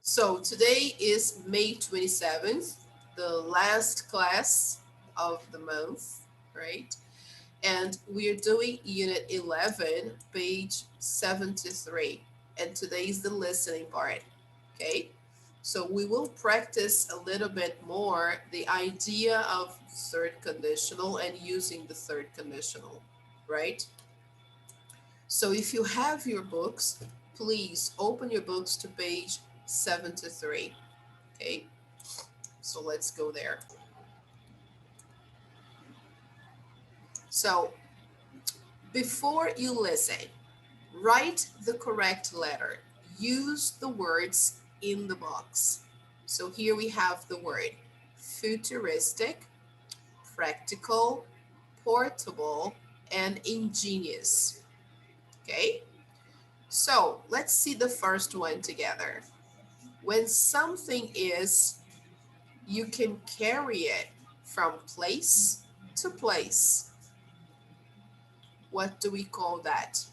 So today is May 27th, the last class of the month, right? And we are doing Unit 11, page 73. And today is the listening part, okay? So we will practice a little bit more the idea of third conditional and using the third conditional, right? So if you have your books, please open your books to page 73. Okay, so let's go there. So before you listen, write the correct letter. Use the words in the box. So here we have the word futuristic, practical, portable, and ingenious. Okay, so let's see the first one together. When something is, you can carry it from place to place. What do we call that?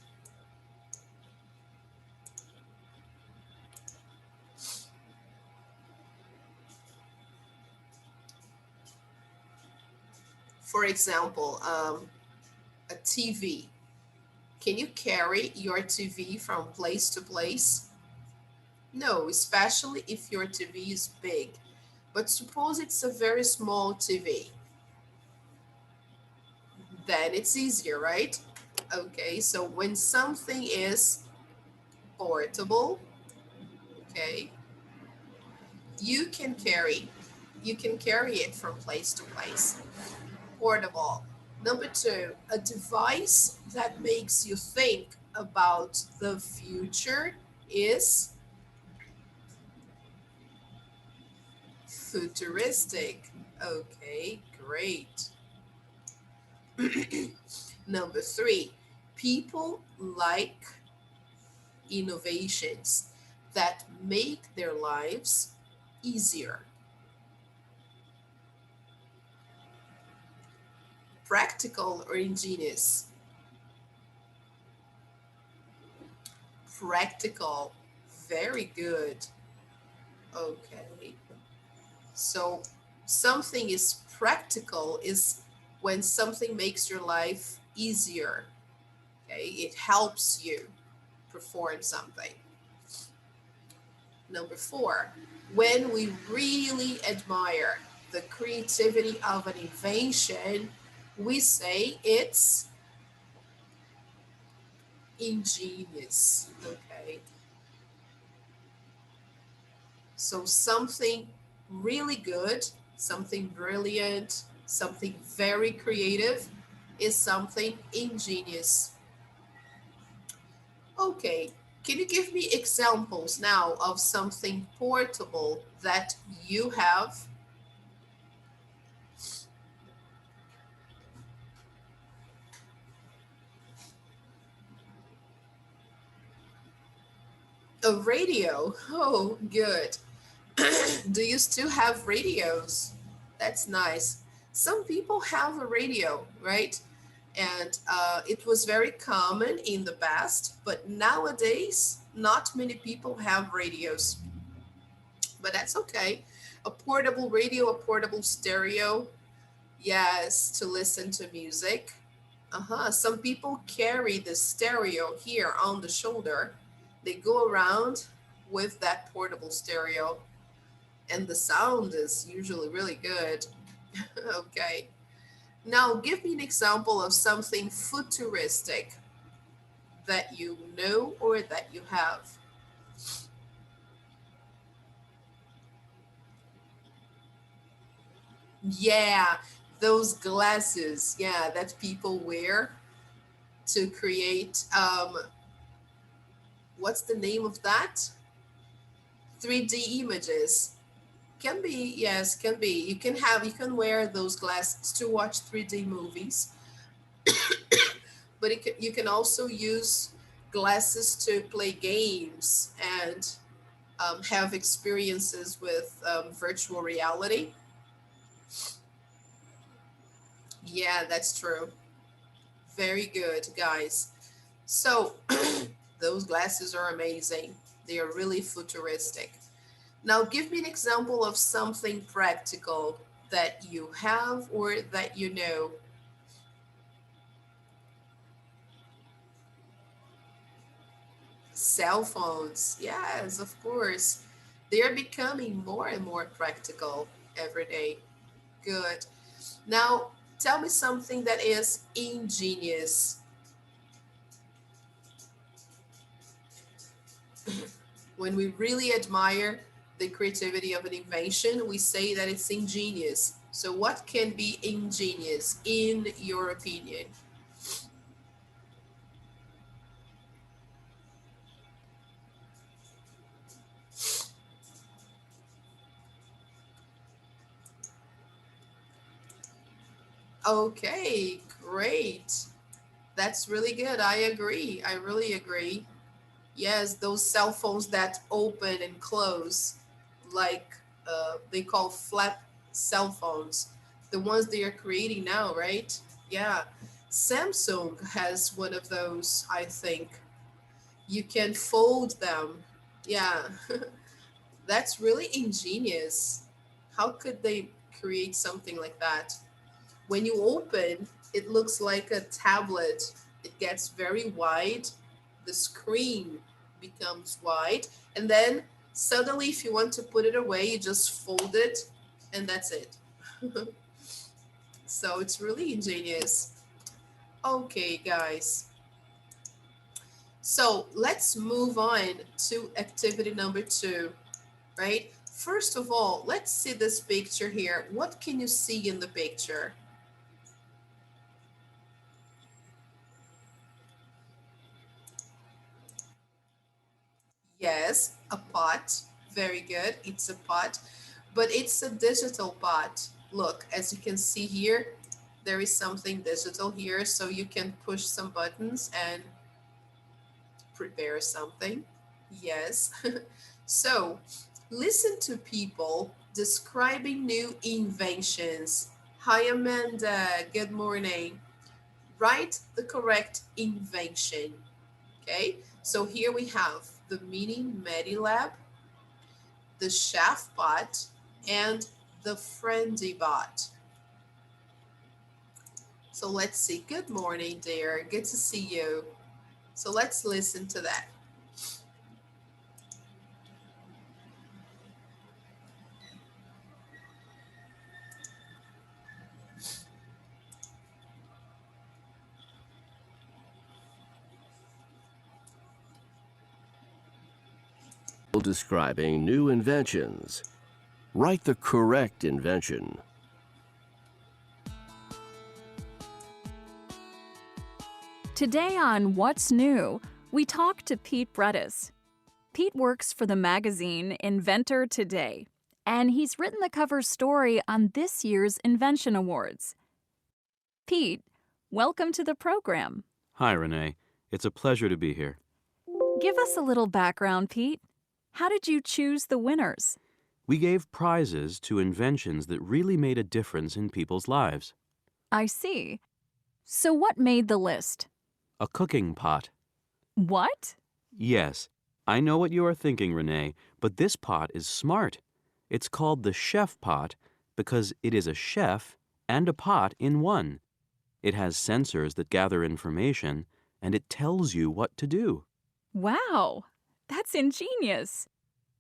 For example, a TV. Can you carry your TV from place to place? No, especially if your TV is big. But suppose it's a very small TV. Then it's easier, right? Okay, so when something is portable, okay, you can carry you can carry it from place to place. Portable. Number two, a device that makes you think about the future is futuristic. Okay, great. Number three, people like innovations that make their lives easier. Practical or ingenious? Practical. Very good. Okay. So something is practical is when something makes your life easier. Okay. It helps you perform something. Number four, when we really admire the creativity of an invention, we say it's ingenious. Okay. So something really good, something brilliant, something very creative is something ingenious. Okay, can you give me examples now of something portable that you have? A radio. Oh, good. Do you still have radios? That's nice. Some people have a radio, right? And it was very common in the past, but nowadays, not many people have radios. But that's okay. A portable radio, a portable stereo, yes, to listen to music. Some people carry the stereo here on the shoulder. They go around with that portable stereo, and the sound is usually really good. Okay. Now, give me an example of something futuristic that you know or that you have. Yeah, those glasses, yeah, that people wear to create, what's the name of that? 3D images. Can be, yes, can be. You can wear those glasses to watch 3D movies, but you can also use glasses to play games and have experiences with virtual reality. Yeah, that's true. Very good, guys. So those glasses are amazing. They are really futuristic. Now, give me an example of something practical that you have or that you know. Cell phones, yes, of course. They are becoming more and more practical every day. Good. Now, tell me something that is ingenious. When we really admire the creativity of an invention, we say that it's ingenious. So, what can be ingenious in your opinion? Okay, great. That's really good. I agree. I really agree. Yes, those cell phones that open and close, like they call flap cell phones, the ones they are creating now, right? Yeah. Samsung has one of those, I think. You can fold them. Yeah, that's really ingenious. How could they create something like that? When you open, it looks like a tablet. It gets very wide. The screen becomes wide. And then suddenly, if you want to put it away, you just fold it and that's it. So it's really ingenious. Okay, guys. So let's move on to activity number two, right? First of all, let's see this picture here. What can you see in the picture? Yes, a pot. Very good. It's a pot, but it's a digital pot. Look, as you can see here, there is something digital here, so you can push some buttons and prepare something. Yes. So, listen to people describing new inventions. Hi, Amanda. Good morning. Write the correct invention. Okay, so here we have the mini Medilab, the chef bot, and the friendly bot. So let's see. Good morning, dear. Good to see you. So let's listen to that. Describing new inventions. Write the correct invention. Today on What's New, we talk to Pete Bredis. Pete works for the magazine Inventor Today, and he's written the cover story on this year's Invention Awards. Pete, welcome to the program. Hi, Renee. It's a pleasure to be here. Give us a little background, Pete. How did you choose the winners? We gave prizes to inventions that really made a difference in people's lives. I see. So what made the list? A cooking pot. What? Yes, I know what you are thinking, Renee, but this pot is smart. It's called the chef pot because it is a chef and a pot in one. It has sensors that gather information, and it tells you what to do. Wow, that's ingenious.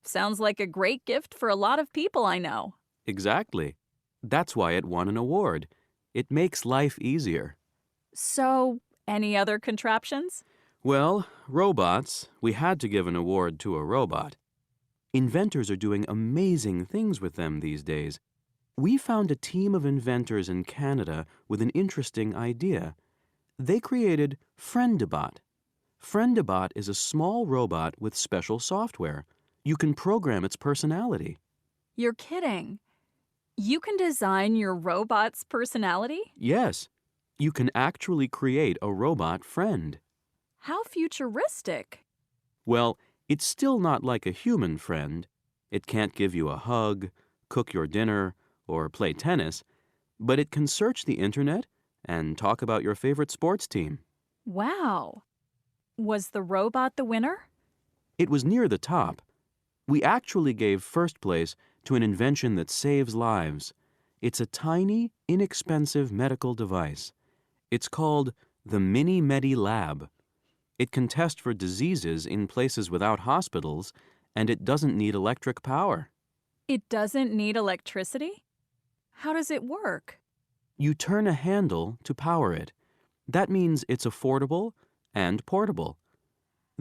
Sounds like a great gift for a lot of people I know. Exactly. That's why it won an award. It makes life easier. So, any other contraptions? Well, robots, we had to give an award to a robot. Inventors are doing amazing things with them these days. We found a team of inventors in Canada with an interesting idea. They created Friendabot. Friendabot is a small robot with special software. You can program its personality. You're kidding. You can design your robot's personality? Yes, you can actually create a robot friend. How futuristic. Well, it's still not like a human friend. It can't give you a hug, cook your dinner, or play tennis, but it can search the internet and talk about your favorite sports team. Wow. Was the robot the winner? It was near the top. We actually gave first place to an invention that saves lives. It's a tiny, inexpensive medical device. It's called the Mini Medi Lab. It can test for diseases in places without hospitals, and it doesn't need electric power. It doesn't need electricity? How does it work? You turn a handle to power it. That means it's affordable and portable.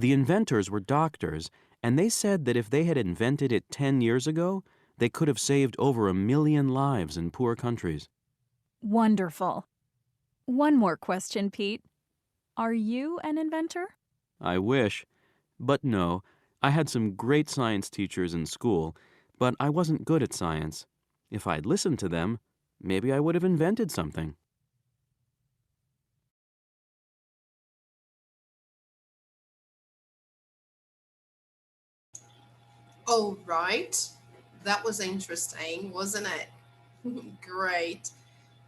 The inventors were doctors, and they said that if they had invented it 10 years ago, they could have saved over 1 million lives in poor countries. Wonderful. One more question, Pete. Are you an inventor? I wish. But no, I had some great science teachers in school, but I wasn't good at science. If I'd listened to them, maybe I would have invented something. All right. That was interesting, wasn't it? Great.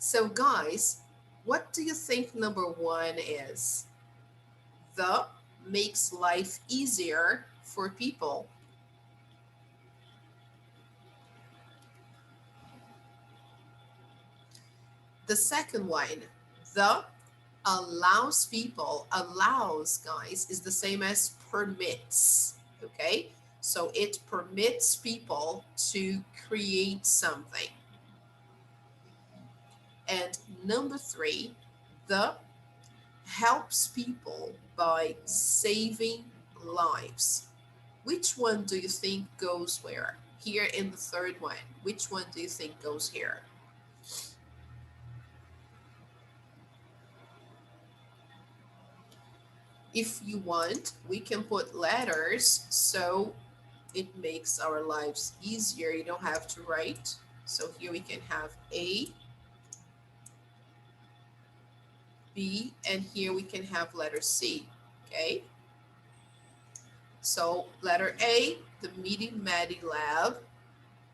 So, guys, what do you think number one is? The makes life easier for people. The second one, the allows people, allows, guys, is the same as permits. Okay? So it permits people to create something. And number three, the helps people by saving lives. Which one do you think goes where? Here in the third one, which one do you think goes here? If you want, we can put letters so it makes our lives easier. You don't have to write. So here we can have A, B, and here we can have letter C. Okay. So letter A, the Meaty Matty Lab.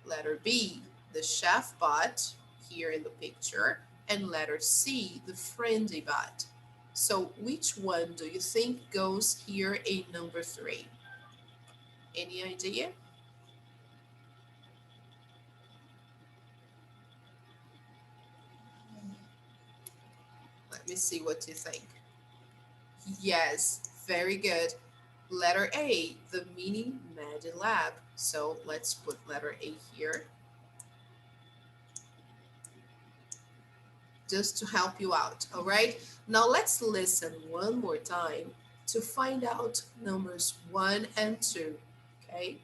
Letter B, the Chef Bot here in the picture. And letter C, the Friendly Bot. So which one do you think goes here in number three? Any idea? Let me see what you think. Yes, very good. Letter A, the Mini Medi Lab. So let's put letter A here just to help you out. All right. Now let's listen one more time to find out numbers 1 and 2. Okay.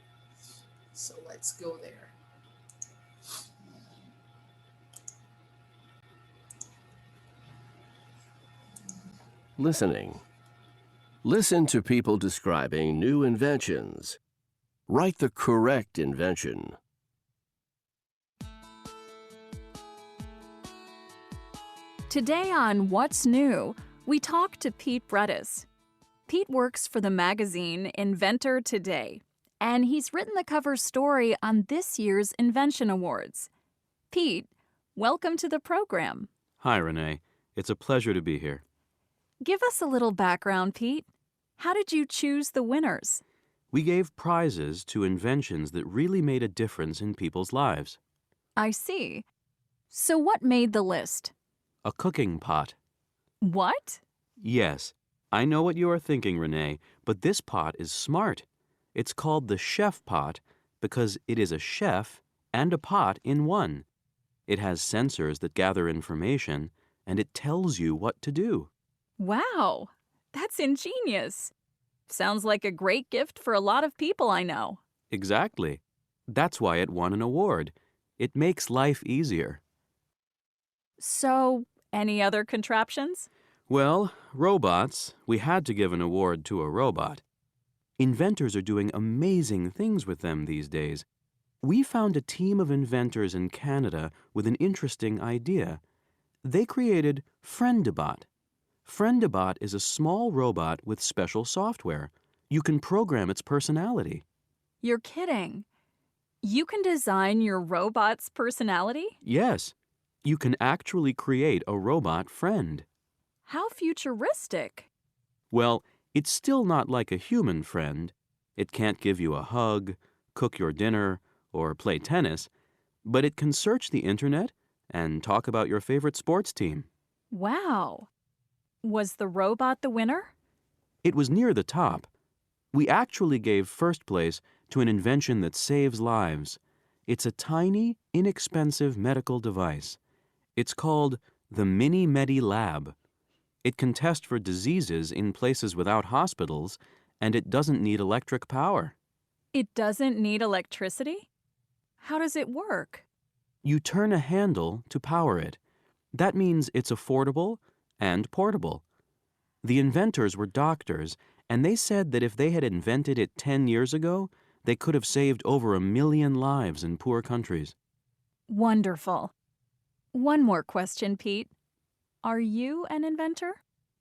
So let's go there. Listening. Listen to people describing new inventions. Write the correct invention. Today on What's New, we talk to Pete Bredis. Pete works for the magazine Inventor Today, and he's written the cover story on this year's Invention Awards. Pete, welcome to the program. Hi, Renee. It's a pleasure to be here. Give us a little background, Pete. How did you choose the winners? We gave prizes to inventions that really made a difference in people's lives. I see. So what made the list? A cooking pot. What? Yes, I know what you are thinking, Renee, but this pot is smart. It's called the Chef Pot because it is a chef and a pot in one. It has sensors that gather information, and it tells you what to do. Wow, that's ingenious. Sounds like a great gift for a lot of people I know. Exactly. That's why it won an award. It makes life easier. So, any other contraptions? Well, robots. We had to give an award to a robot. Inventors are doing amazing things with them these days. We found a team of inventors in Canada with an interesting idea. They created Friendabot. Friendabot is a small robot with special software. You can program its personality. You're kidding. You can design your robot's personality? Yes, you can actually create a robot friend. How futuristic. Well, it's still not like a human friend. It can't give you a hug, cook your dinner, or play tennis, but it can search the internet and talk about your favorite sports team. Wow. Was the robot the winner? It was near the top. We actually gave first place to an invention that saves lives. It's a tiny, inexpensive medical device. It's called the Mini Medi Lab. It can test for diseases in places without hospitals, and it doesn't need electric power. It doesn't need electricity? How does it work? You turn a handle to power it. That means it's affordable and portable. The inventors were doctors, and they said that if they had invented it 10 years ago, they could have saved over 1 million lives in poor countries. Wonderful. One more question, Pete. Are you an inventor?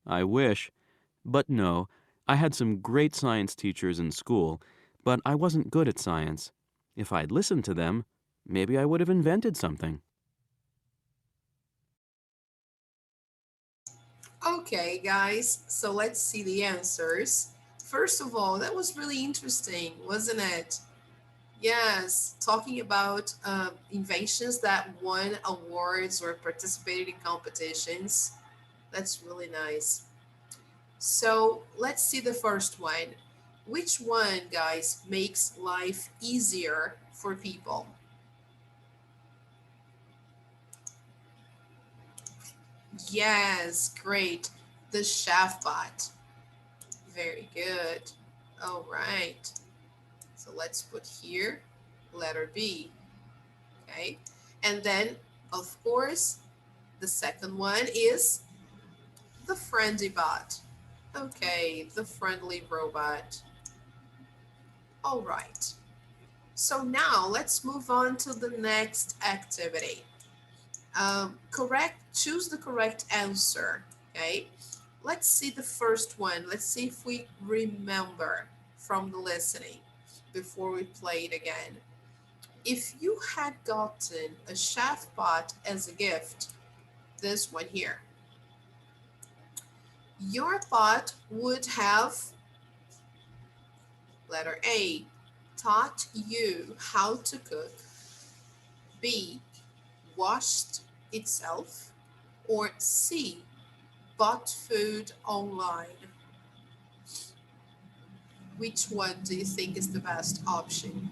I wish. But no, I had some great science teachers in school, but I wasn't good at science. If I'd listened to them, maybe I would have invented something. Okay, guys, so let's see the answers. First of all, that was really interesting, wasn't it? Yes, talking about inventions that won awards or participated in competitions. That's really nice. So let's see the first one. Which one, guys, makes life easier for people? Yes, great. The chef bot. Very good. All right. So let's put here letter B. Okay. And then, of course, the second one is the friendly bot. Okay, the friendly robot. All right. So now let's move on to the next activity. Choose the correct answer. Okay. Let's see the first one. Let's see if we remember from the listening before we play it again. If you had gotten a chef bot as a gift, this one here, your bot would have, letter A, taught you how to cook, B, washed itself, or C, bought food online. Which one do you think is the best option?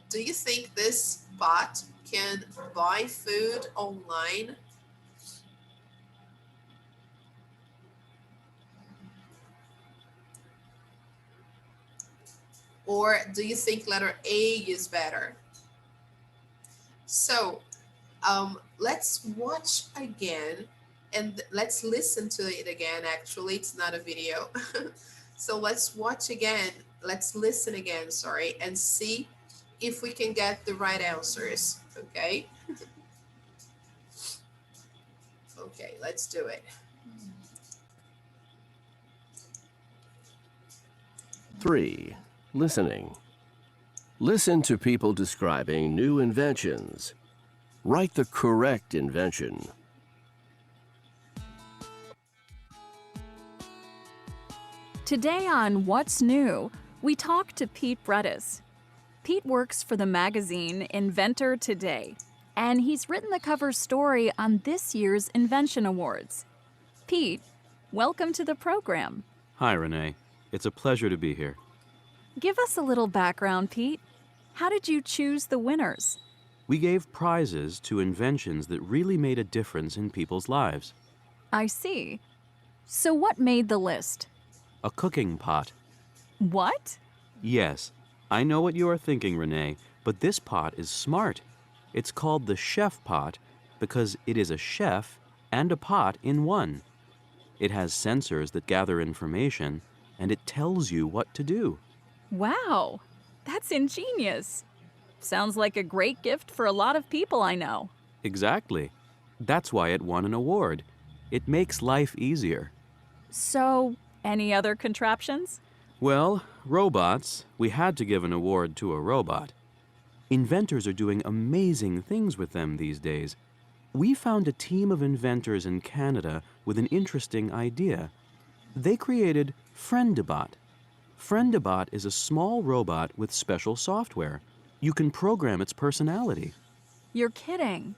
Do you think this bot can buy food online? Or do you think letter A is better? So let's watch again and let's listen to it again. Actually, it's not a video. So let's watch again. Let's listen again, sorry, and see if we can get the right answers. Okay. Okay, let's do it. 3. Listening. Listen to people describing new inventions. Write the correct invention. Today on What's New, we talk to Pete Brettis. Pete works for the magazine Inventor Today, and he's written the cover story on this year's Invention Awards. Pete, welcome to the program. Hi, Renee. It's a pleasure to be here. Give us a little background, Pete. How did you choose the winners? We gave prizes to inventions that really made a difference in people's lives. I see. So what made the list? A cooking pot. What? Yes, I know what you are thinking, Renee, but this pot is smart. It's called the chef pot because it is a chef and a pot in one. It has sensors that gather information, and it tells you what to do. Wow, that's ingenious. Sounds like a great gift for a lot of people I know. Exactly. That's why it won an award. It makes life easier. So, any other contraptions? Well, robots, we had to give an award to a robot. Inventors are doing amazing things with them these days. We found a team of inventors in Canada with an interesting idea. They created Friendabot. Friendabot is a small robot with special software. You can program its personality. You're kidding.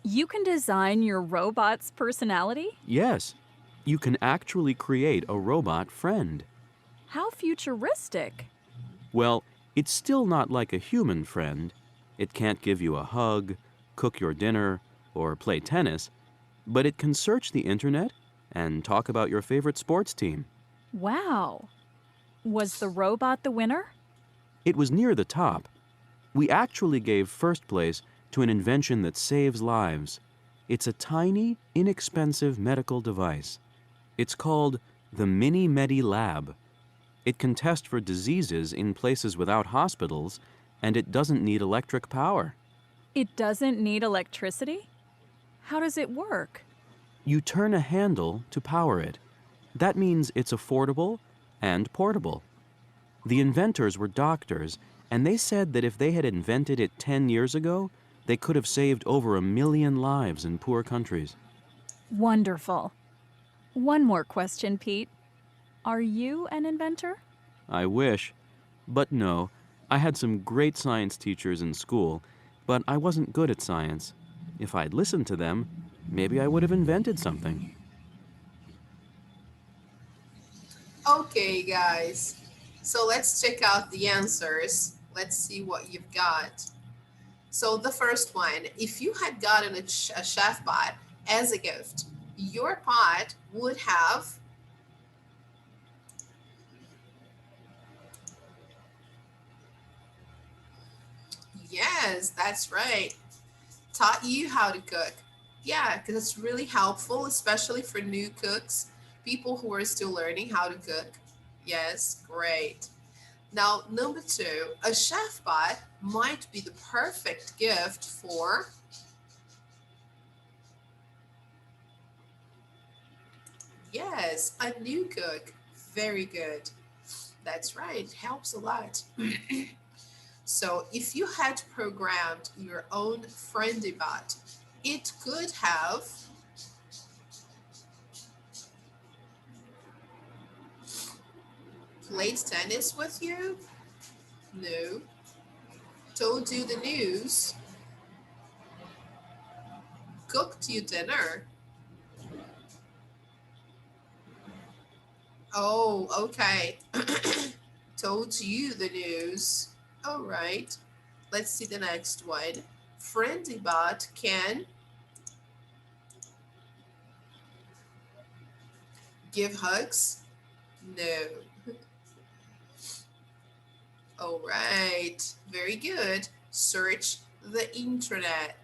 You can design your robot's personality? Yes, you can actually create a robot friend. How futuristic. Well, it's still not like a human friend. It can't give you a hug, cook your dinner, or play tennis, but it can search the internet and talk about your favorite sports team. Wow. Was the robot the winner? It was near the top. We actually gave first place to an invention that saves lives. It's a tiny, inexpensive medical device. It's called the Mini Medi Lab. It can test for diseases in places without hospitals, and it doesn't need electric power. It doesn't need electricity? How does it work? You turn a handle to power it. That means it's affordable and portable. The inventors were doctors, and they said that if they had invented it 10 years ago, they could have saved over 1 million lives in poor countries. Wonderful. One more question, Pete. Are you an inventor? I wish. But no, I had some great science teachers in school, but I wasn't good at science. If I'd listened to them, maybe I would have invented something. Okay, guys. So let's check out the answers. Let's see what you've got. So the first one, if you had gotten a chef pot as a gift, your pot would have, yes, that's right, taught you how to cook. Yeah, because it's really helpful, especially for new cooks, people who are still learning how to cook. Yes, great. Now, number two, a chef pot might be the perfect gift for, yes, a new cook. Very good. That's right, it helps a lot. So, if you had programmed your own friendly bot, it could have played tennis with you? No. Told you the news? Cooked you dinner? Oh, okay. Told you the news. All right. Let's see the next one. Friendly bot can give hugs? No. All right. Very good. Search the internet.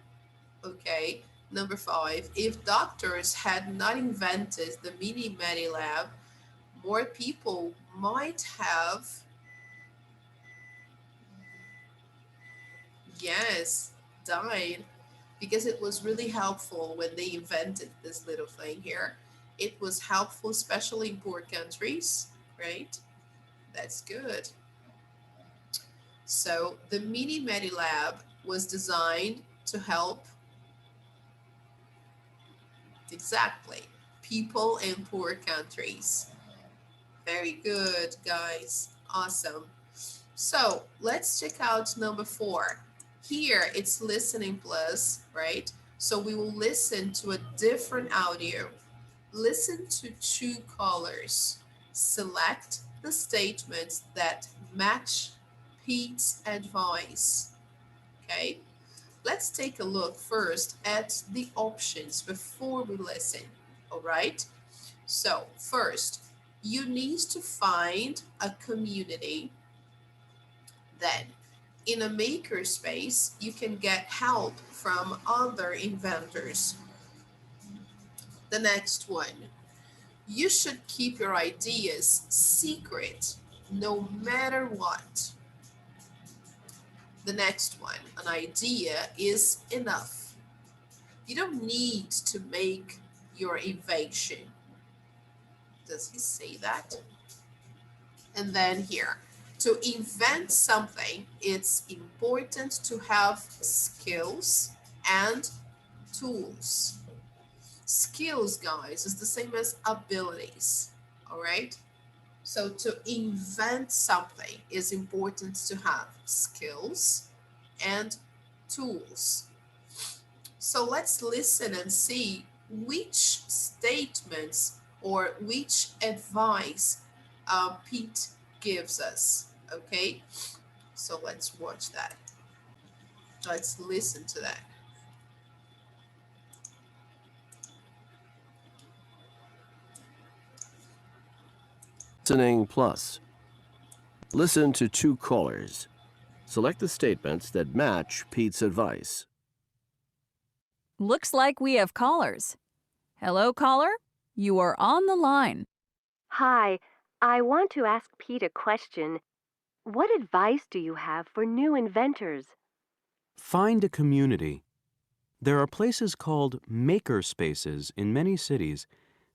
Okay. Number five. If doctors had not invented the mini Medi lab, more people might have, yes, died, because it was really helpful when they invented this little thing here. It was helpful, especially in poor countries, right? That's good. So the Mini Medi Lab was designed to help, exactly, people in poor countries. Very good, guys. Awesome. So let's check out number four. Here it's listening plus, right? So we will listen to a different audio. Listen to two callers. Select the statements that match Pete's advice. Okay, let's take a look first at the options before we listen. All right, so first, you need to find a community. Then, in a makerspace, you can get help from other inventors. The next one, you should keep your ideas secret no matter what. The next one, an idea is enough. You don't need to make your invention. Does he say that? And then here, to invent something, it's important to have skills and tools. Skills, guys, is the same as abilities. All right. So to invent something is important to have skills and tools. So let's listen and see which statements or which advice Pete gives us. Okay, so let's watch that. Let's listen to that. Listening plus. Listen to two callers. Select the statements that match Pete's advice. Looks like we have callers. Hello, caller? You are on the line. Hi, I want to ask Pete a question. What advice do you have for new inventors? Find a community. There are places called maker spaces in many cities.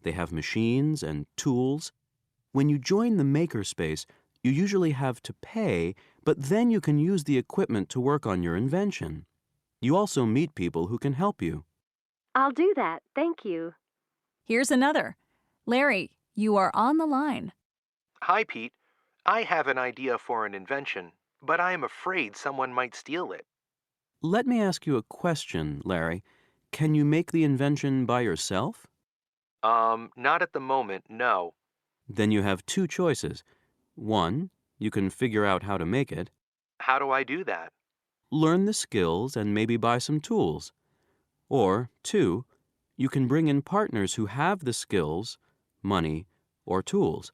They have machines and tools. When you join the maker space, you usually have to pay, but then you can use the equipment to work on your invention. You also meet people who can help you. I'll do that, thank you. Here's another. Larry, you are on the line. Hi, Pete. I have an idea for an invention, but I am afraid someone might steal it. Let me ask you a question, Larry. Can you make the invention by yourself? Not at the moment, no. Then you have two choices. One, you can figure out how to make it. How do I do that? Learn the skills and maybe buy some tools. Or, two, you can bring in partners who have the skills, money, or tools.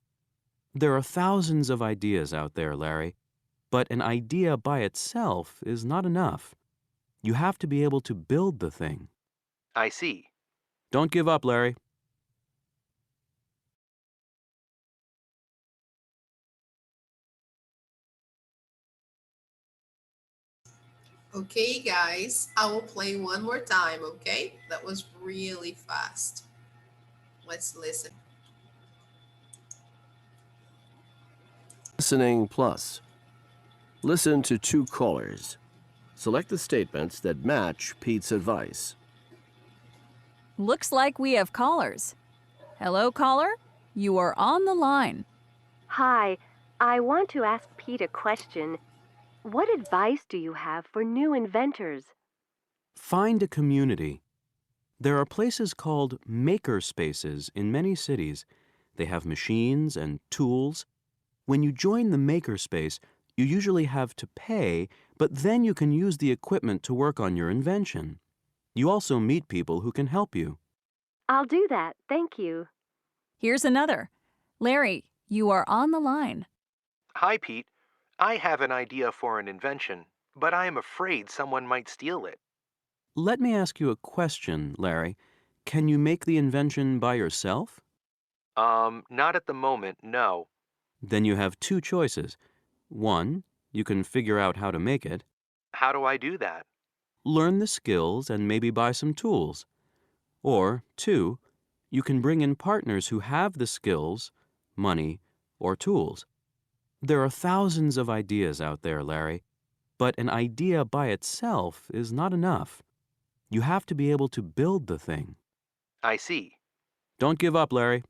There are thousands of ideas out there, Larry, but an idea by itself is not enough. You have to be able to build the thing. I see. Don't give up, Larry. Okay, guys, I will play one more time. Okay, that was really fast. Let's listen. Listening plus. Listen to two callers. Select the statements that match Pete's advice. Looks like we have callers. Hello, caller? You are on the line. Hi, I want to ask Pete a question. What advice do you have for new inventors? Find a community. There are places called maker spaces in many cities. They have machines and tools. When you join the maker space, you usually have to pay, but then you can use the equipment to work on your invention. You also meet people who can help you. I'll do that, thank you. Here's another. Larry, you are on the line. Hi, Pete. I have an idea for an invention, but I am afraid someone might steal it. Let me ask you a question, Larry. Can you make the invention by yourself? Not at the moment, no. Then you have two choices. One, you can figure out how to make it. How do I do that? Learn the skills and maybe buy some tools. Or, two, you can bring in partners who have the skills, money, or tools. There are thousands of ideas out there, Larry, but an idea by itself is not enough. You have to be able to build the thing. I see. Don't give up, Larry.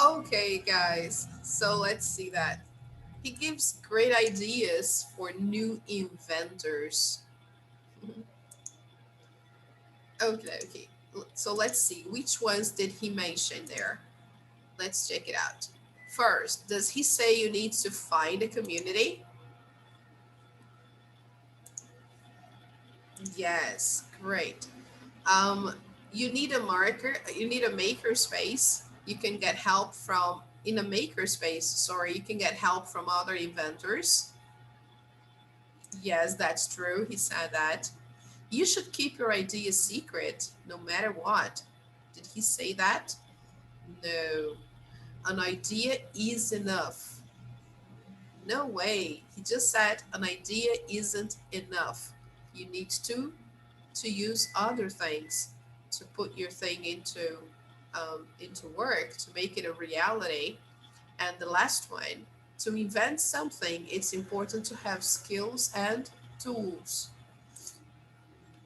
Okay, guys, so let's see that. He gives great ideas for new inventors. Okay. So let's see, which ones did he mention there? Let's check it out. First, does he say you need to find a community? Yes, great. Um, you need a marker, you need a maker space. You can get help from, in a maker space, sorry, you can get help from other inventors. Yes, that's true. He said that. You should keep your idea secret no matter what. Did he say that? No. An idea is enough. No way. He just said an idea isn't enough. You need to use other things to put your thing into work, to make it a reality. And the last one, to invent something, it's important to have skills and Tools.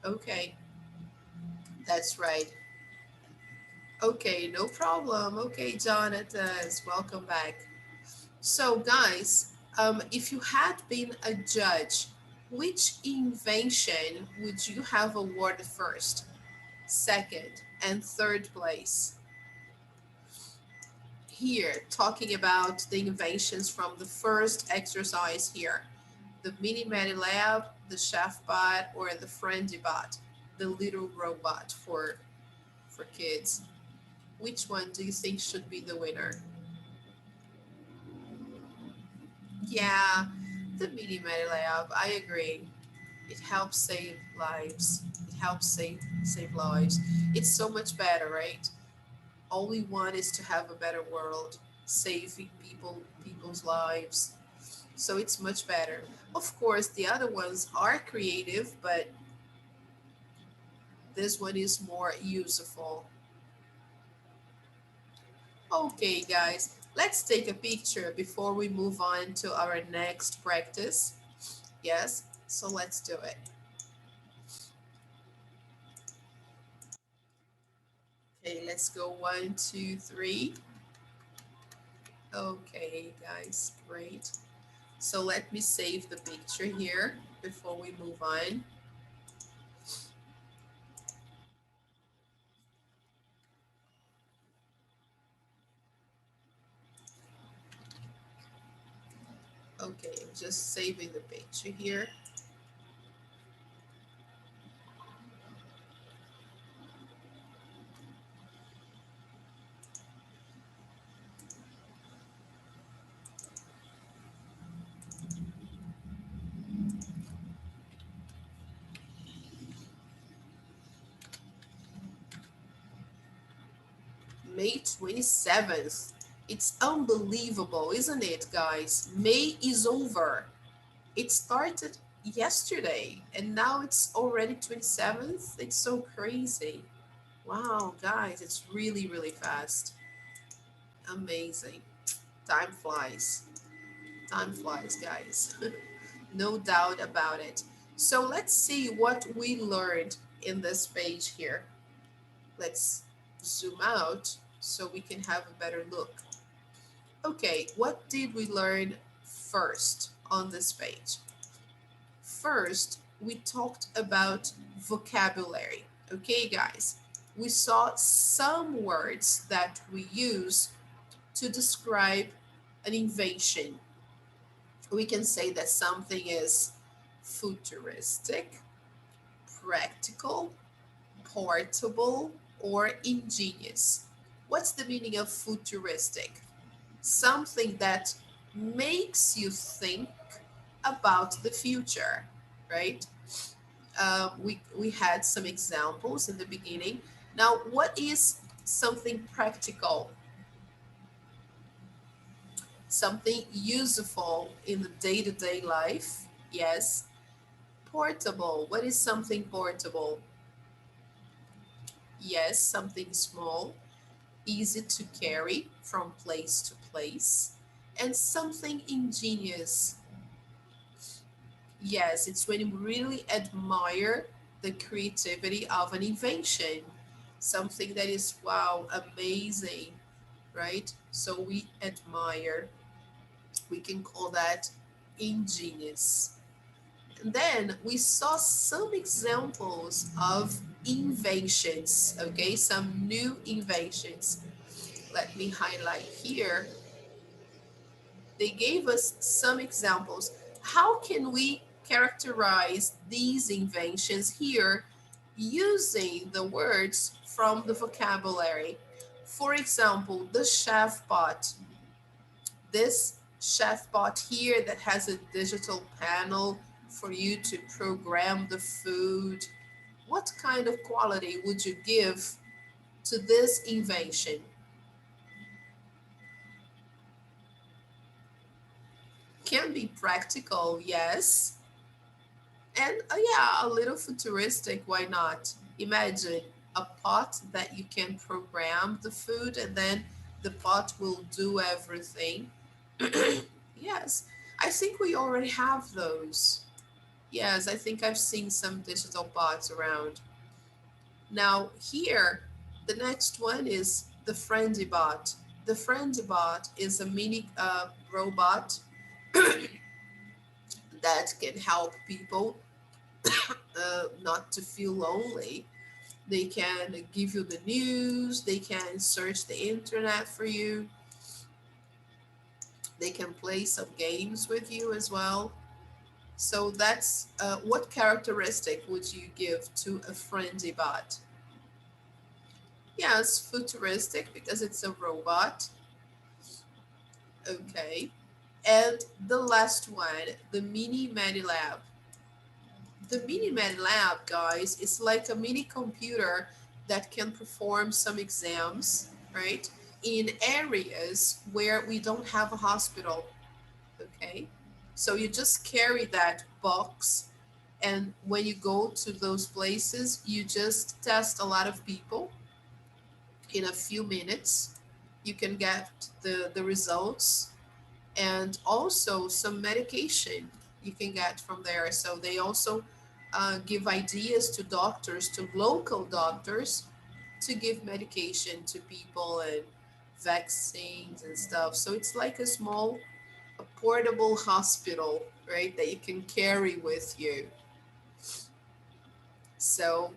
Okay, that's right. Okay, no problem. Okay, Jonathan, welcome back. So, guys, if you had been a judge, which invention would you have awarded first, second, and third place? Here, talking about the inventions from the first exercise here, the Mini Medi Lab, the Chef Bot, or the Friendly Bot, the little robot for kids. Which one do you think should be the winner? Yeah, the Mini Medi Lab. I agree. It helps save lives. It helps save lives. It's so much better, right? All we want is to have a better world, saving people's lives. So it's much better. Of course, the other ones are creative, but this one is more useful. Okay, guys, let's take a picture before we move on to our next practice. Yes, so let's do it. Okay, let's go 1, 2, 3. Okay, guys, great. So let me save the picture here before we move on. Okay, I'm just saving the picture here. May 27th. It's unbelievable, isn't it, guys? May is over. It started yesterday and now it's already 27th. It's so crazy. Wow, guys, it's really, really fast. Amazing. Time flies. Time flies, guys. No doubt about it. So let's see what we learned in this page here. Let's zoom out so we can have a better look. Okay, what did we learn first on this page? First, we talked about vocabulary. Okay, guys, we saw some words that we use to describe an invention. We can say that something is futuristic, practical, portable, or ingenious. What's the meaning of futuristic? Something that makes you think about the future, right? We had some examples in the beginning. Now, what is something practical? Something useful in the day-to-day life? Yes. Portable. What is something portable? Yes, something small, easy to carry from place to place. And something ingenious. Yes, it's when you really admire the creativity of an invention, something that is, wow, amazing, right? So we admire, we can call that ingenious. And then we saw some examples of inventions, okay? Some new inventions. Let me highlight here. They gave us some examples. How can we characterize these inventions here using the words from the vocabulary? For example, the chef bot. This chef bot here that has a digital panel for you to program the food. What kind of quality would you give to this invention? Can be practical, yes. And yeah, a little futuristic, why not? Imagine a pot that you can program the food and then the pot will do everything. Yes, I think we already have those. Yes, I think I've seen some digital bots around. Now here, the next one is the Friendly Bot. The Friendly Bot is a mini robot that can help people not to feel lonely. They can give you the news, they can search the internet for you, they can play some games with you as well. So that's what characteristic would you give to a friendly bot? Yes, futuristic because it's a robot. Okay. And the last one, the mini Medilab. The mini Medilab, guys, is like a mini computer that can perform some exams, right? In areas where we don't have a hospital. Okay. So you just carry that box, and when you go to those places, you just test a lot of people in a few minutes. You can get the results, and also some medication you can get from there. So they also give ideas to doctors, to local doctors, to give medication to people and vaccines and stuff. So it's like a portable hospital, right, that you can carry with you. So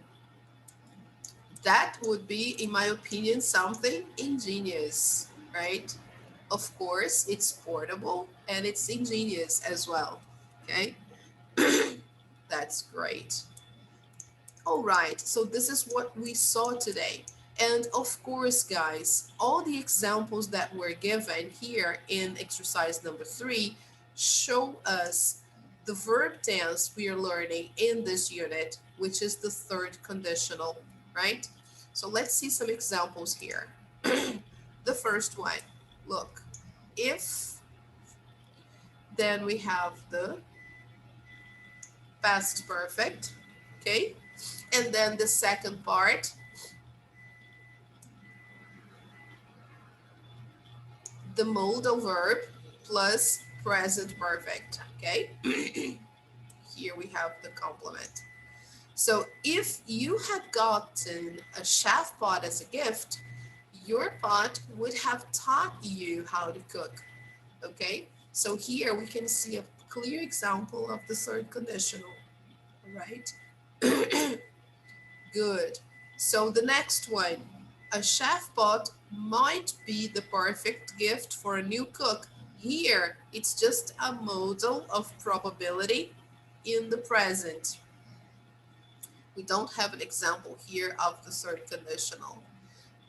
that would be, in my opinion, something ingenious, right? Of course, it's portable and it's ingenious as well. Okay, that's great. All right, so this is what we saw today. And of course, guys, all the examples that were given here in exercise number 3 show us the verb tense we are learning in this unit, which is the third conditional, right? So let's see some examples here. The first one, look, if, then we have the past perfect, okay? And then the second part, the modal verb plus present perfect, okay? Here we have the complement. So if you had gotten a chef pot as a gift, your pot would have taught you how to cook, okay? So here we can see a clear example of the third conditional, right? Good. So the next one, a chef pot might be the perfect gift for a new cook. Here, it's just a model of probability in the present. We don't have an example here of the third conditional.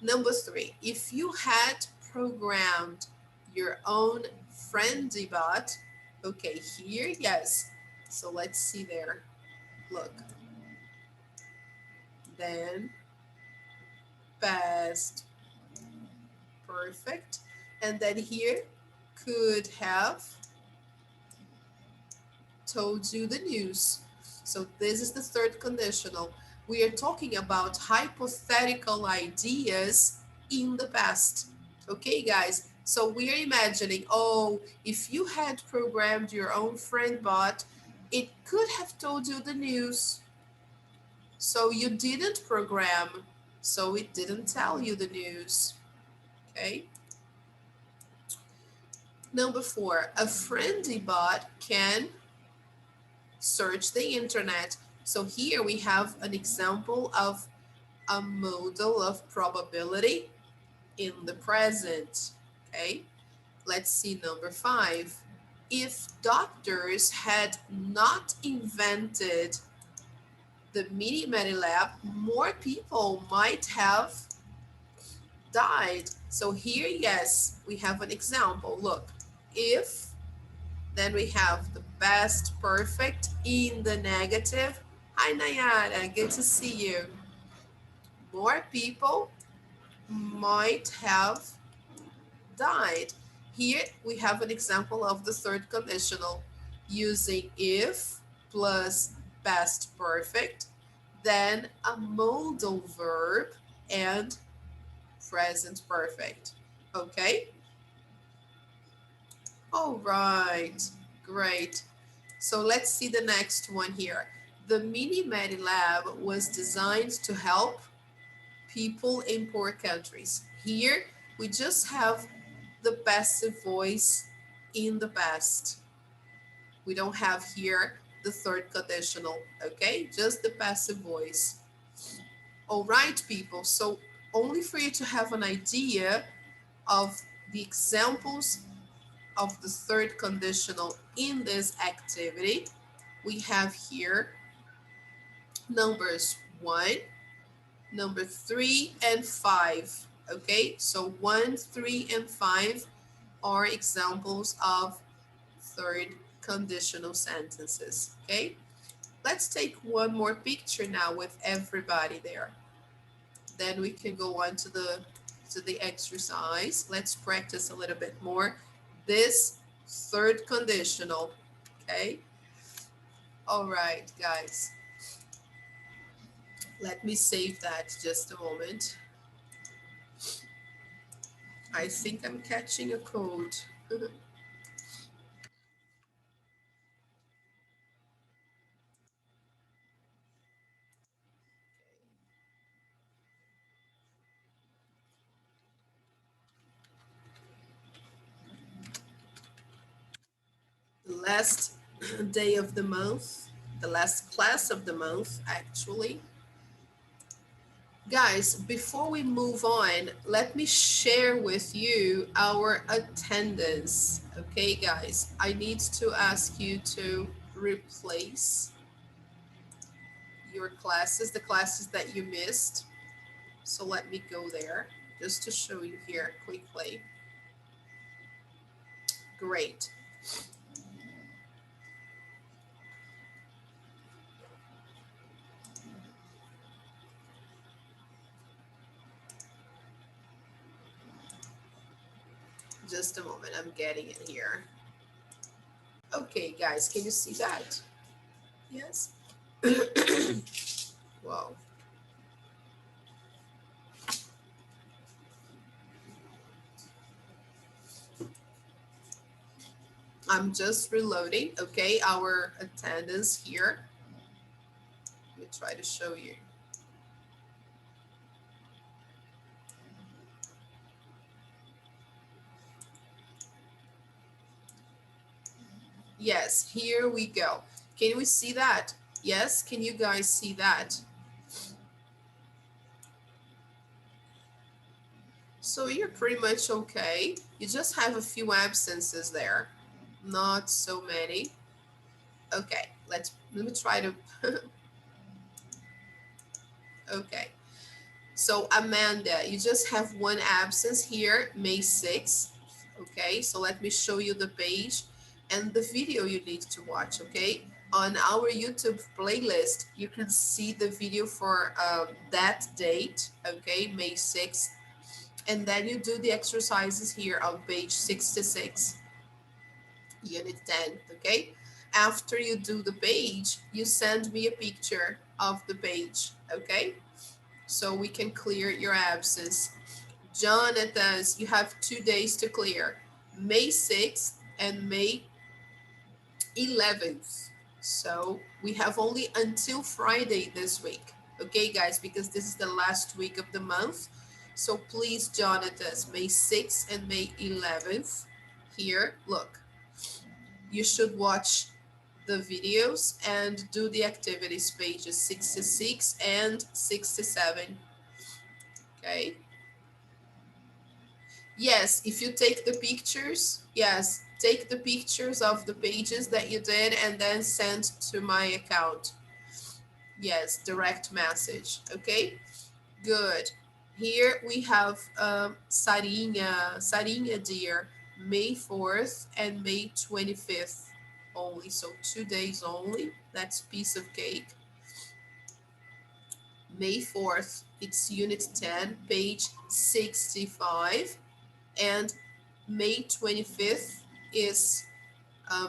Number 3, if you had programmed your own friendly bot, okay, here, yes. So let's see there. Look. Then past perfect. And then here, could have told you the news. So this is the third conditional. We are talking about hypothetical ideas in the past. Okay, guys? So we are imagining, oh, if you had programmed your own friend bot, it could have told you the news. So you didn't program, so it didn't tell you the news. Okay? Number 4, a friendly bot can search the internet. So here we have an example of a model of probability in the present. Okay, let's see number 5. If doctors had not invented the mini lab, more people might have died. So here, yes, we have an example. Look, if, then we have the past perfect in the negative. Hi, Nayara, good to see you. More people might have died. Here we have an example of the third conditional using if plus past perfect, then a modal verb and present perfect. Okay? All right, great. So let's see the next one here. The Mini Medi Lab was designed to help people in poor countries. Here we just have the passive voice in the past. We don't have here the third conditional, okay? Just the passive voice. All right, people. So only for you to have an idea of the examples of the third conditional in this activity, we have here numbers 1, number 3, and 5. Okay, so 1, 3, and 5 are examples of third conditional sentences. Okay, let's take one more picture now with everybody there. Then we can go on to the exercise. Let's practice a little bit more this third conditional. Okay, all right, guys, let me save that just a moment. I think I'm catching a cold. The last day of the month, the last class of the month, actually. Guys, before we move on, let me share with you our attendance. Okay, guys, I need to ask you to replace your classes, the classes that you missed. So let me go there just to show you here quickly. Great. Just a moment, I'm getting it here. Okay, guys, can you see that? Yes. Wow. I'm just reloading, okay, our attendance here. Let me try to show you. Yes, here we go. Can we see that? Yes, can you guys see that? So you're pretty much okay. You just have a few absences there. Not so many. Okay, let me try to okay. So Amanda, you just have one absence here, May 6th. Okay, so let me show you the page and the video you need to watch, okay? On our YouTube playlist, you can see the video for that date, okay, May 6th. And then you do the exercises here on page 66, unit 10, okay? After you do the page, you send me a picture of the page, okay? So we can clear your absence. Jonathan, you have 2 days to clear, May 6th and May 11th. So we have only until Friday this week. Okay, guys, because this is the last week of the month. So please, Jonathan, May 6th and May 11th. Here, look, you should watch the videos and do the activities pages 66 and 67. Okay. Yes, if you take the pictures, yes, take the pictures of the pages that you did and then send to my account. Yes, direct message. Okay, good. Here we have Sarinha dear, May 4th and May 25th only. So 2 days only. That's piece of cake. May 4th, it's unit 10, page 65. And May 25th is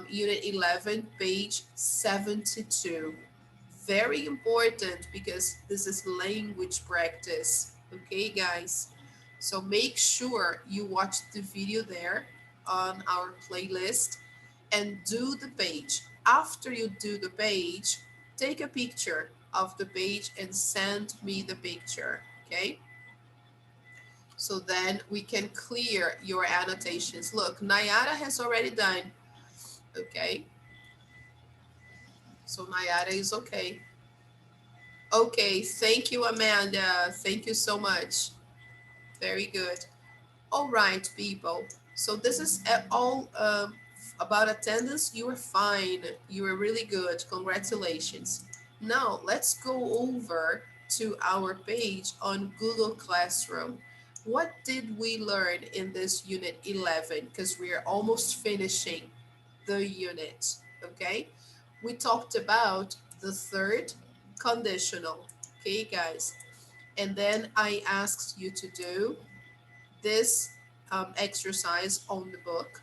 unit 11, page 72. Very important because this is language practice. Okay, guys? So make sure you watch the video there on our playlist and do the page. after you do the page, take a picture of the page and send me the picture, okay? So then we can clear your annotations. Look, Nayara has already done, okay? So Nayara is okay. Okay, thank you, Amanda. Thank you so much. Very good. All right, people. So this is all about attendance. You are fine. You are really good. Congratulations. Now let's go over to our page on Google Classroom. What did we learn in this unit 11? Because we are almost finishing the unit, okay? We talked about the third conditional, okay, guys? And then I asked you to do this exercise on the book,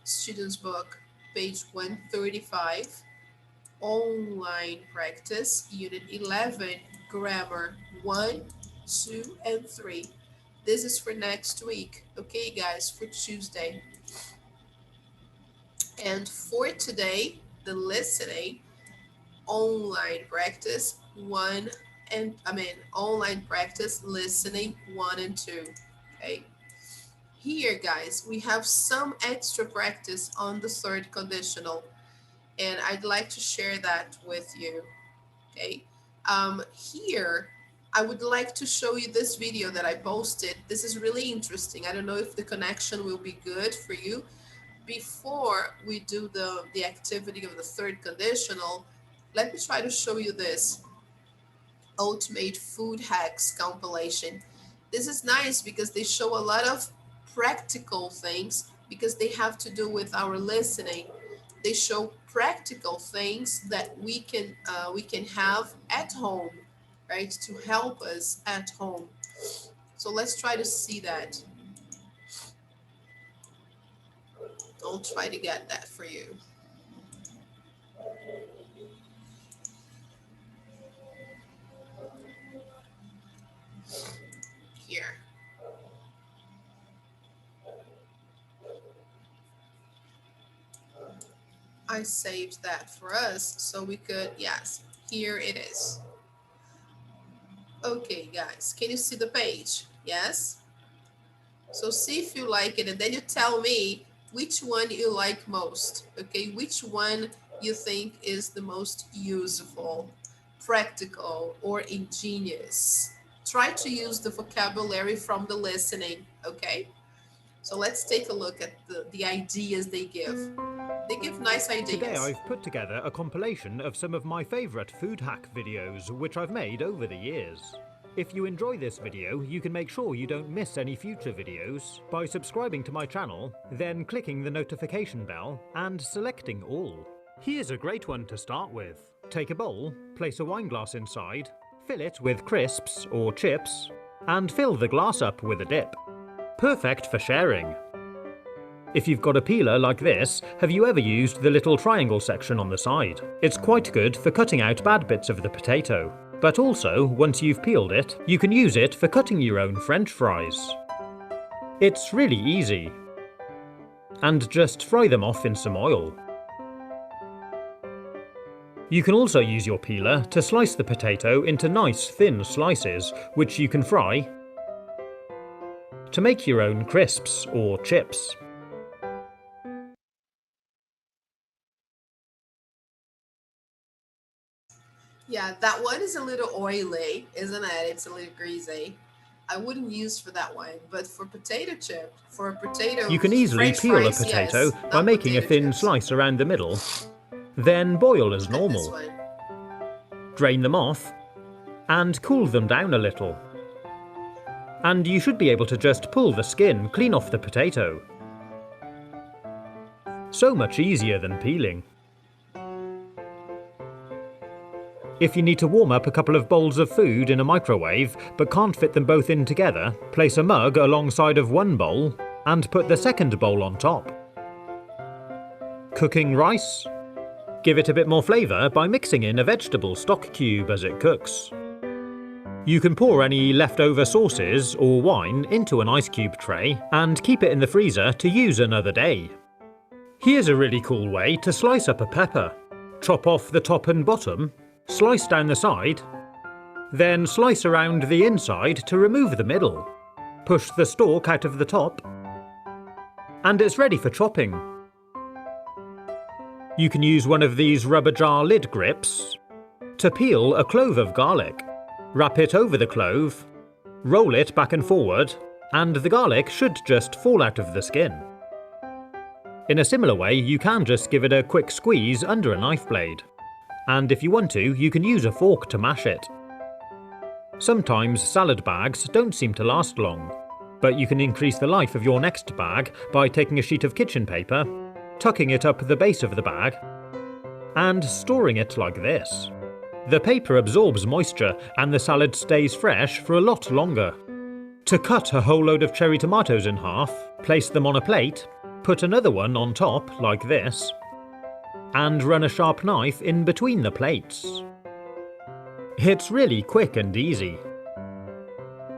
student's book, page 135, online practice, unit 11, grammar 1, 2, and 3. This is for next week, okay, guys, for Tuesday. And for today, the listening, online practice 1 and online practice listening 1 and 2, okay? Here, guys, we have some extra practice on the third conditional, and I'd like to share that with you, okay? Here, I would like to show you this video that I posted. This is really interesting. I don't know if the connection will be good for you. Before we do the activity of the third conditional, let me try to show you this Ultimate Food Hacks compilation. This is nice because they show a lot of practical things because they have to do with our listening. They show practical things that we can have at home, right, to help us at home. So let's try to see that. I'll try to get that for you. Here. I saved that for us so we could, yes, here it is. Okay, guys, can you see the page? Yes? So see if you like it, and then you tell me which one you like most, okay? Which one you think is the most useful, practical, or ingenious. Try to use the vocabulary from the listening, okay? So let's take a look at the ideas they give. They give nice ideas. Today I've put together a compilation of some of my favourite food hack videos which I've made over the years. If you enjoy this video, you can make sure you don't miss any future videos by subscribing to my channel, then clicking the notification bell and selecting all. Here's a great one to start with. Take a bowl, place a wine glass inside, fill it with crisps or chips, and fill the glass up with a dip. Perfect for sharing. If you've got a peeler like this, have you ever used the little triangle section on the side? It's quite good for cutting out bad bits of the potato. But also, once you've peeled it, you can use it for cutting your own French fries. It's really easy. And just fry them off in some oil. You can also use your peeler to slice the potato into nice thin slices, which you can fry to make your own crisps or chips. Yeah, that one is a little oily, isn't it? It's a little greasy. I wouldn't use for that one, but for potato chip, for a potato, you can easily French peel fries, a potato yes, by making a potato thin chips. slice around the middle, then boil as Like this normal. one. Drain them off, and cool them down a little. And you should be able to just pull the skin clean off the potato. So much easier than peeling. If you need to warm up a couple of bowls of food in a microwave but can't fit them both in together, place a mug alongside of one bowl and put the second bowl on top. Cooking rice? Give it a bit more flavour by mixing in a vegetable stock cube as it cooks. You can pour any leftover sauces or wine into an ice cube tray and keep it in the freezer to use another day. Here's a really cool way to slice up a pepper. Chop off the top and bottom, slice down the side, then slice around the inside to remove the middle. Push the stalk out of the top, and it's ready for chopping. You can use one of these rubber jar lid grips to peel a clove of garlic. Wrap it over the clove, roll it back and forward, and the garlic should just fall out of the skin. In a similar way, you can just give it a quick squeeze under a knife blade. And if you want to, you can use a fork to mash it. Sometimes salad bags don't seem to last long, but you can increase the life of your next bag by taking a sheet of kitchen paper, tucking it up the base of the bag, and storing it like this. The paper absorbs moisture and the salad stays fresh for a lot longer. To cut a whole load of cherry tomatoes in half, place them on a plate, put another one on top like this, and run a sharp knife in between the plates. It's really quick and easy.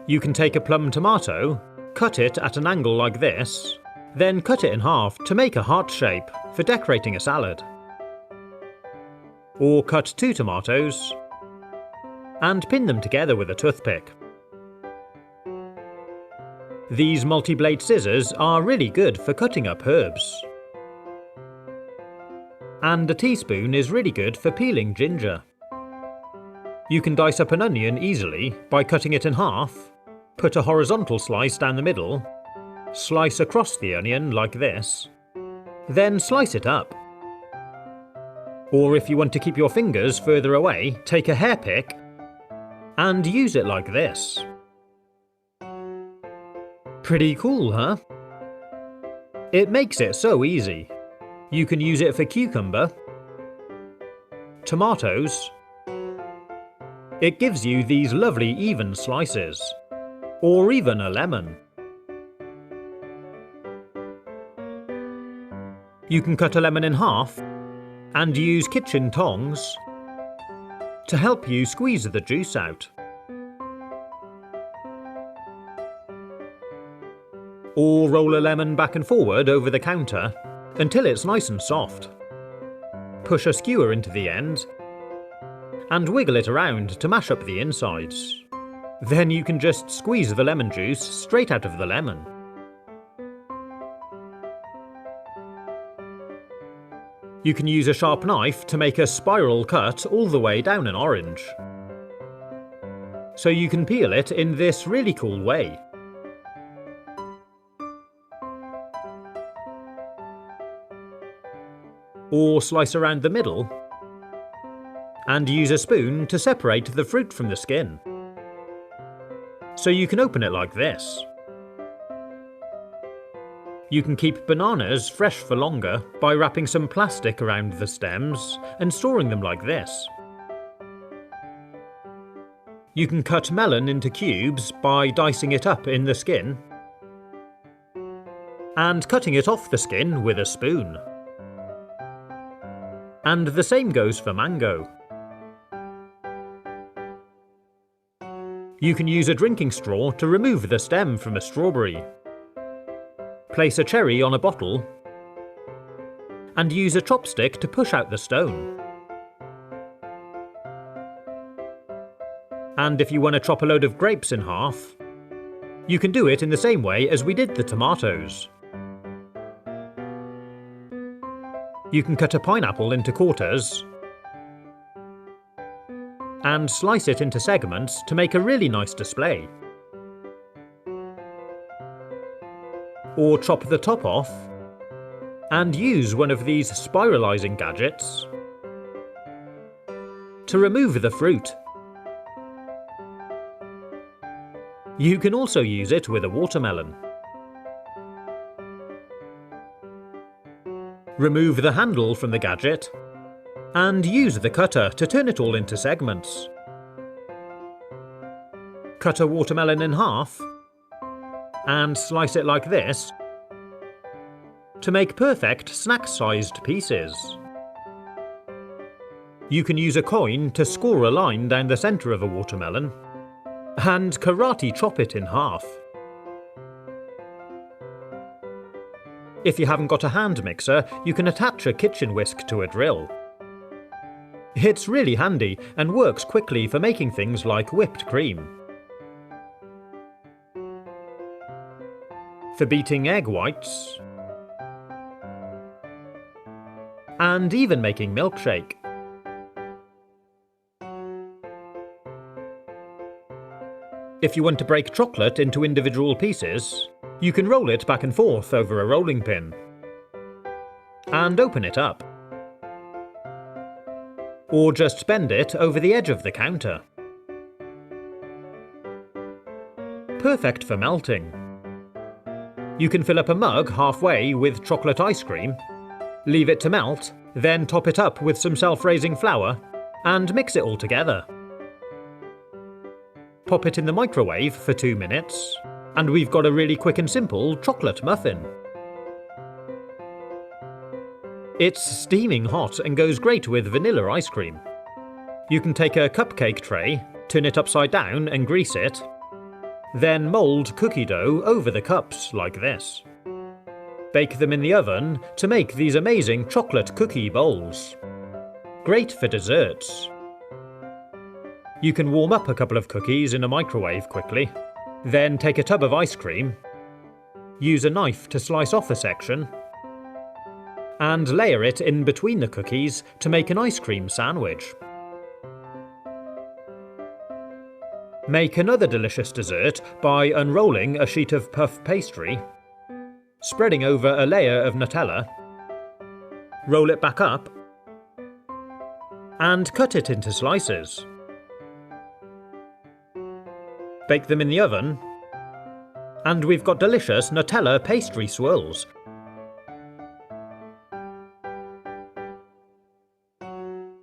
You can take a plum tomato, cut it at an angle like this, then cut it in half to make a heart shape for decorating a salad. Or cut 2 tomatoes and pin them together with a toothpick. These multi-blade scissors are really good for cutting up herbs. And a teaspoon is really good for peeling ginger. You can dice up an onion easily by cutting it in half, put a horizontal slice down the middle, slice across the onion like this, then slice it up. Or if you want to keep your fingers further away, take a hair pick and use it like this. Pretty cool, huh? It makes it so easy. You can use it for cucumber, tomatoes. It gives you these lovely even slices, or even a lemon. You can cut a lemon in half and use kitchen tongs to help you squeeze the juice out. Or roll a lemon back and forward over the counter until it's nice and soft. Push a skewer into the end and wiggle it around to mash up the insides. Then you can just squeeze the lemon juice straight out of the lemon. You can use a sharp knife to make a spiral cut all the way down an orange. So you can peel it in this really cool way. Or slice around the middle and use a spoon to separate the fruit from the skin. So you can open it like this. You can keep bananas fresh for longer by wrapping some plastic around the stems and storing them like this. You can cut melon into cubes by dicing it up in the skin and cutting it off the skin with a spoon. And the same goes for mango. You can use a drinking straw to remove the stem from a strawberry. Place a cherry on a bottle and use a chopstick to push out the stone. And if you want to chop a load of grapes in half, you can do it in the same way as we did the tomatoes. You can cut a pineapple into quarters and slice it into segments to make a really nice display. Or chop the top off and use one of these spiralizing gadgets to remove the fruit. You can also use it with a watermelon. Remove the handle from the gadget and use the cutter to turn it all into segments. Cut a watermelon in half and slice it like this to make perfect snack-sized pieces. You can use a coin to score a line down the centre of a watermelon and karate chop it in half. If you haven't got a hand mixer, you can attach a kitchen whisk to a drill. It's really handy and works quickly for making things like whipped cream. For beating egg whites, and even making milkshake. If you want to break chocolate into individual pieces, you can roll it back and forth over a rolling pin and open it up. Or just bend it over the edge of the counter. Perfect for melting. You can fill up a mug halfway with chocolate ice cream, leave it to melt, then top it up with some self-raising flour, and mix it all together. Pop it in the microwave for 2 minutes, and we've got a really quick and simple chocolate muffin. It's steaming hot and goes great with vanilla ice cream. You can take a cupcake tray, turn it upside down and grease it, then mould cookie dough over the cups like this. Bake them in the oven to make these amazing chocolate cookie bowls. Great for desserts. You can warm up a couple of cookies in a microwave quickly, then take a tub of ice cream, use a knife to slice off a section, and layer it in between the cookies to make an ice cream sandwich. Make another delicious dessert by unrolling a sheet of puff pastry, spreading over a layer of Nutella, roll it back up, and cut it into slices. Bake them in the oven, and we've got delicious Nutella pastry swirls.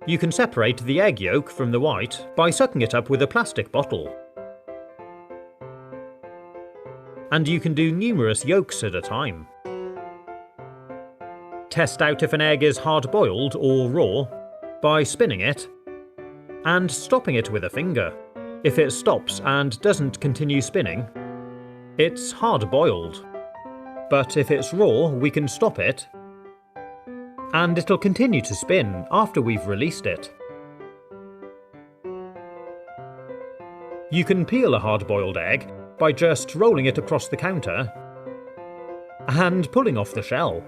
You can separate the egg yolk from the white by sucking it up with a plastic bottle. And you can do numerous yolks at a time. Test out if an egg is hard-boiled or raw by spinning it and stopping it with a finger. If it stops and doesn't continue spinning, it's hard-boiled. But if it's raw, we can stop it, and it'll continue to spin after we've released it. You can peel a hard-boiled egg by just rolling it across the counter and pulling off the shell.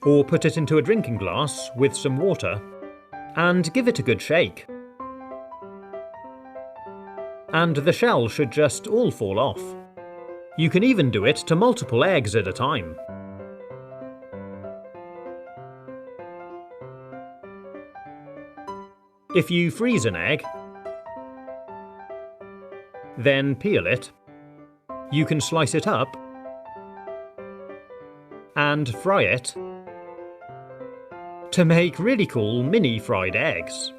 Or put it into a drinking glass with some water and give it a good shake. And the shell should just all fall off. You can even do it to multiple eggs at a time. If you freeze an egg, then peel it, you can slice it up and fry it to make really cool mini fried eggs.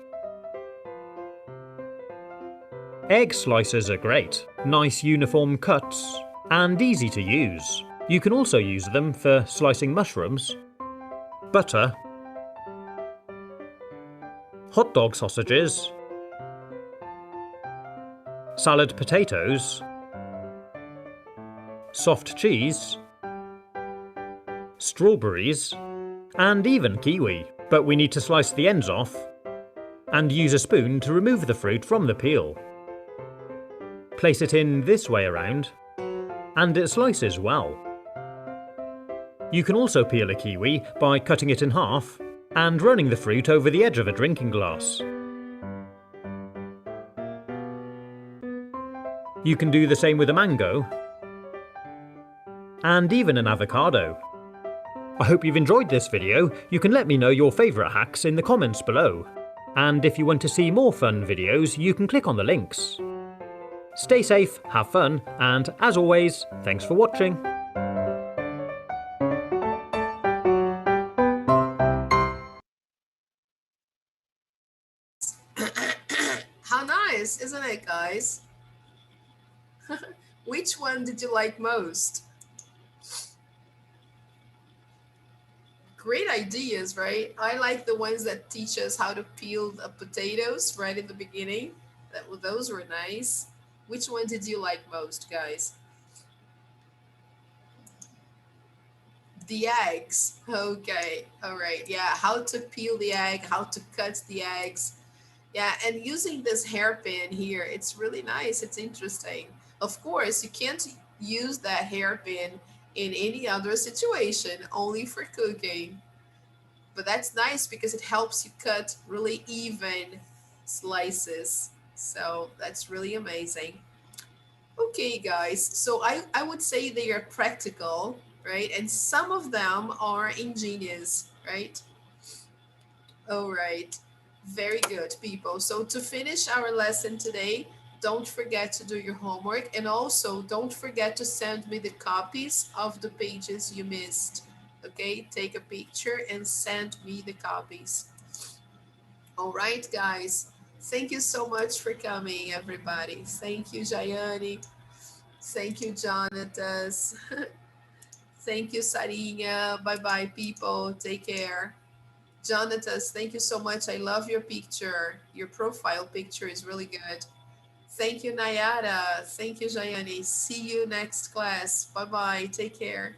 Egg slicers are great, nice uniform cuts, and easy to use. You can also use them for slicing mushrooms, butter, hot dog sausages, salad potatoes, soft cheese, strawberries, and even kiwi. But we need to slice the ends off and use a spoon to remove the fruit from the peel. Place it in this way around, and it slices well. You can also peel a kiwi by cutting it in half and running the fruit over the edge of a drinking glass. You can do the same with a mango, and even an avocado. I hope you've enjoyed this video. You can let me know your favourite hacks in the comments below. And if you want to see more fun videos, you can click on the links. Stay safe, have fun, and as always, thanks for watching. How nice, isn't it, guys? Which one did you like most? Great ideas, right? I like the ones that teach us how to peel the potatoes right in the beginning. Those were nice. Which one did you like most, guys? The eggs. Okay. All right. Yeah. How to peel the egg, how to cut the eggs. Yeah. And using this hairpin here, it's really nice. It's interesting. Of course, you can't use that hairpin in any other situation, only for cooking. But that's nice because it helps you cut really even slices. So that's really amazing. Okay, guys. So I would say they are practical, right? And some of them are ingenious, right? All right. Very good, people. So to finish our lesson today, don't forget to do your homework, and also don't forget to send me the copies of the pages you missed. Okay? Take a picture and send me the copies. All right, guys. Thank you so much for coming, everybody. Thank you, Jayani. Thank you, Jonathan. Thank you, Sarinha. Bye bye, people. Take care. Jonathan, thank you so much. I love your picture. Your profile picture is really good. Thank you, Nayara. Thank you, Jayani. See you next class. Bye bye. Take care.